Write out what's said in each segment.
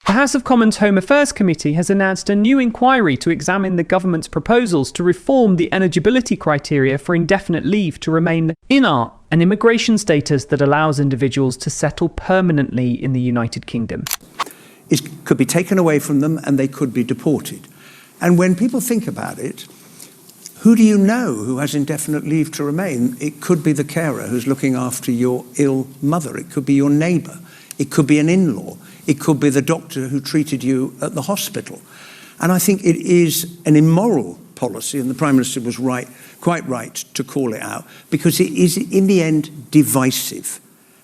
The House of Commons Home Affairs Committee has announced a new inquiry to examine the government's proposals to reform the eligibility criteria for indefinite leave to remain ILR, an immigration status that allows individuals to settle permanently in the United Kingdom. It could be taken away from them and they could be deported. And when people think about it, who do you know who has indefinite leave to remain? It could be the carer who's looking after your ill mother. It could be your neighbour. It could be an in-law. It could be the doctor who treated you at the hospital. And I think it is an immoral policy, and the Prime Minister was quite right to call it out, because it is in the end divisive.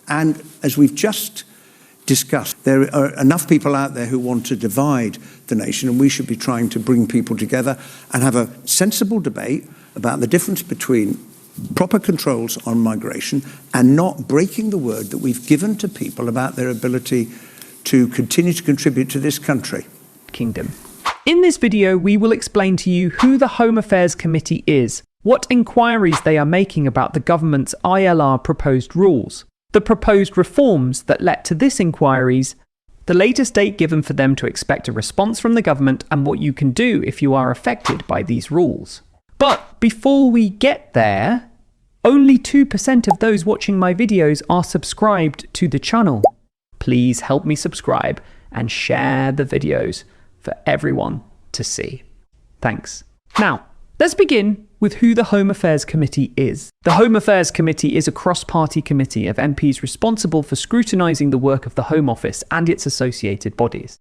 And as we've just discussed, there are enough people out there who want to divide the nation, and we should be trying to bring people together and have a sensible debate about the difference between proper controls on migration and not breaking the word that we've given to people about their ability to continue to contribute to this country. Kingdom. In this video, we will explain to you who the Home Affairs Committee is, what inquiries they are making about the government's ILR proposed rules, the proposed reforms that led to this inquiries, the latest date given for them to expect a response from the government, and what you can do if you are affected by these rules. But before we get there, only 2% of those watching my videos are subscribed to the channel. Please help me subscribe and share the videos for everyone to see. Thanks. Now, let's begin with who the Home Affairs Committee is. The Home Affairs Committee is a cross-party committee of MPs responsible for scrutinising the work of the Home Office and its associated bodies.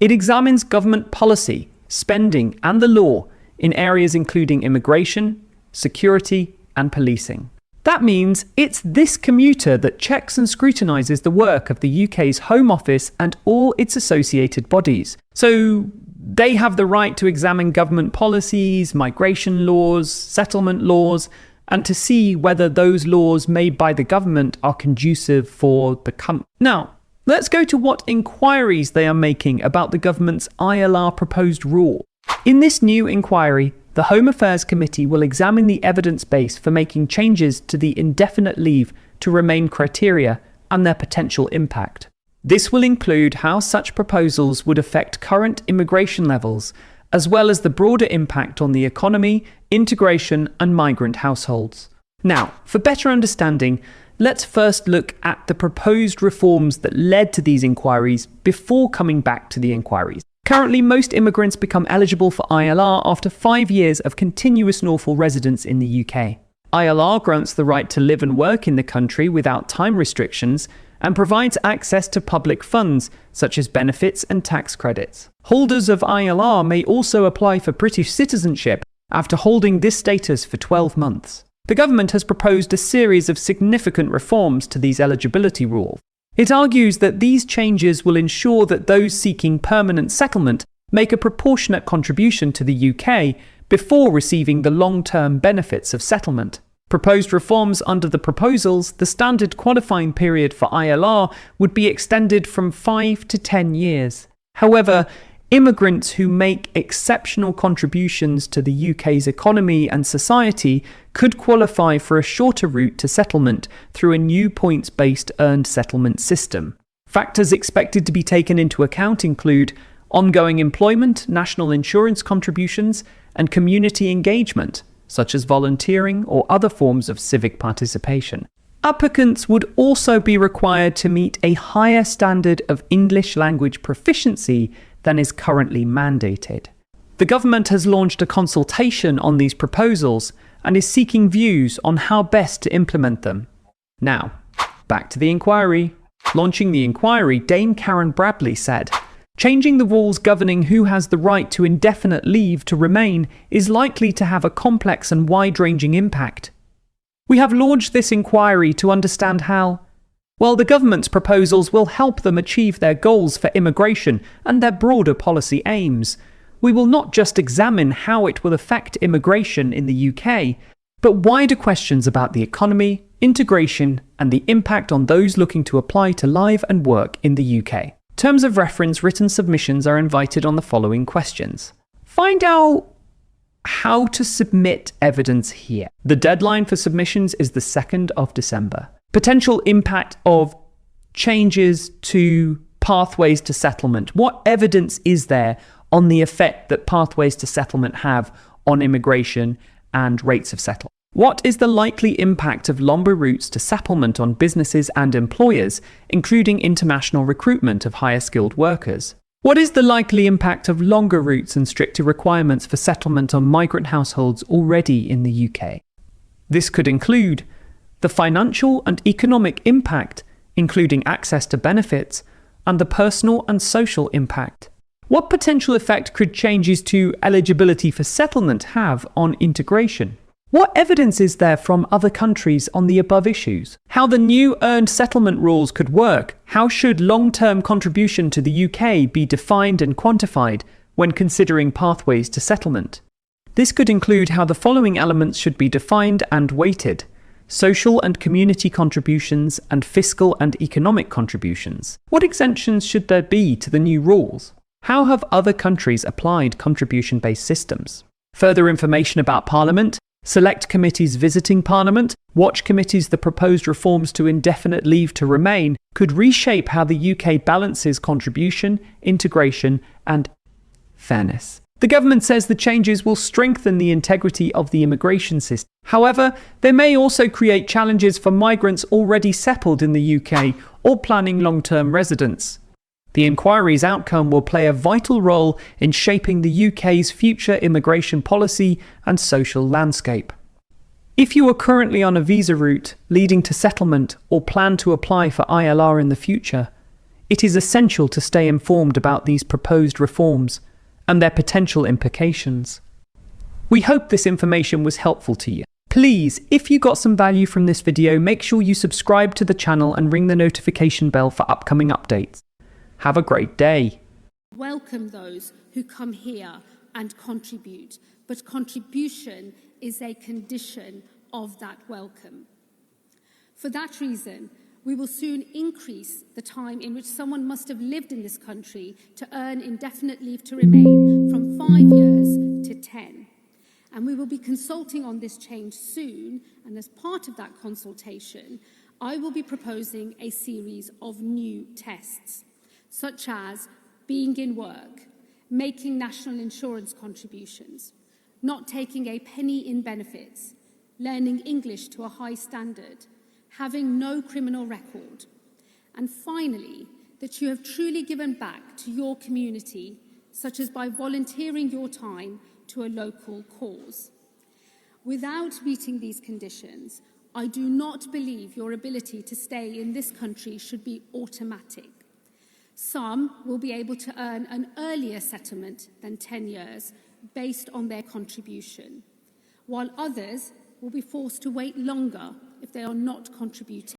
It examines government policy, spending and the law in areas including immigration, security and policing. That means it's this commuter that checks and scrutinises the work of the UK's Home Office and all its associated bodies. So they have the right to examine government policies, migration laws, settlement laws, and to see whether those laws made by the government are conducive for the country. Now, let's go to what inquiries they are making about the government's ILR proposed rule. In this new inquiry, the Home Affairs Committee will examine the evidence base for making changes to the indefinite leave to remain criteria and their potential impact. This will include how such proposals would affect current immigration levels, as well as the broader impact on the economy, integration and migrant households. Now, for better understanding, let's first look at the proposed reforms that led to these inquiries before coming back to the inquiries. Currently, most immigrants become eligible for ILR after 5 years of continuous lawful residence in the UK. ILR grants the right to live and work in the country without time restrictions and provides access to public funds, such as benefits and tax credits. Holders of ILR may also apply for British citizenship after holding this status for 12 months. The government has proposed a series of significant reforms to these eligibility rules. It argues that these changes will ensure that those seeking permanent settlement make a proportionate contribution to the UK before receiving the long-term benefits of settlement. Proposed reforms under the proposals, the standard qualifying period for ILR would be extended from 5 to 10 years. However, immigrants who make exceptional contributions to the UK's economy and society could qualify for a shorter route to settlement through a new points-based earned settlement system. Factors expected to be taken into account include ongoing employment, national insurance contributions, and community engagement, such as volunteering or other forms of civic participation. Applicants would also be required to meet a higher standard of English language proficiency than is currently mandated. The government has launched a consultation on these proposals and is seeking views on how best to implement them. Now, back to the inquiry. Launching the inquiry, Dame Karen Bradley said, "Changing the rules governing who has the right to indefinite leave to remain is likely to have a complex and wide-ranging impact. We have launched this inquiry to understand how, while the government's proposals will help them achieve their goals for immigration and their broader policy aims, we will not just examine how it will affect immigration in the UK, but wider questions about the economy, integration, and the impact on those looking to apply to live and work in the UK. Terms of reference written submissions are invited on the following questions. Find out how to submit evidence here. The deadline for submissions is the 2nd of December. Potential impact of changes to pathways to settlement. What evidence is there on the effect that pathways to settlement have on immigration and rates of settlement? What is the likely impact of longer routes to settlement on businesses and employers, including international recruitment of higher skilled workers? What is the likely impact of longer routes and stricter requirements for settlement on migrant households already in the UK? This could include the financial and economic impact, including access to benefits, and the personal and social impact. What potential effect could changes to eligibility for settlement have on integration? What evidence is there from other countries on the above issues? How the new earned settlement rules could work? How should long-term contribution to the UK be defined and quantified when considering pathways to settlement? This could include how the following elements should be defined and weighted: social and community contributions and fiscal and economic contributions. What exemptions should there be to the new rules? How have other countries applied contribution-based systems? Further information about Parliament, select committees visiting Parliament, watch committees. The proposed reforms to indefinite leave to remain could reshape how the UK balances contribution, integration, and fairness. The government says the changes will strengthen the integrity of the immigration system. However, they may also create challenges for migrants already settled in the UK or planning long-term residence. The inquiry's outcome will play a vital role in shaping the UK's future immigration policy and social landscape. If you are currently on a visa route leading to settlement or plan to apply for ILR in the future, it is essential to stay informed about these proposed reforms and their potential implications. We hope this information was helpful to you. Please, if you got some value from this video, make sure you subscribe to the channel and ring the notification bell for upcoming updates. Have a great day. Welcome those who come here and contribute, but contribution is a condition of that welcome. For that reason, we will soon increase the time in which someone must have lived in this country to earn indefinite leave to remain from 5 years to 10. And we will be consulting on this change soon, and as part of that consultation, I will be proposing a series of new tests, such as being in work, making national insurance contributions, not taking a penny in benefits, learning English to a high standard, having no criminal record, and finally, that you have truly given back to your community, such as by volunteering your time to a local cause. Without meeting these conditions, I do not believe your ability to stay in this country should be automatic. Some will be able to earn an earlier settlement than 10 years based on their contribution, while others will be forced to wait longer if they are not contributing.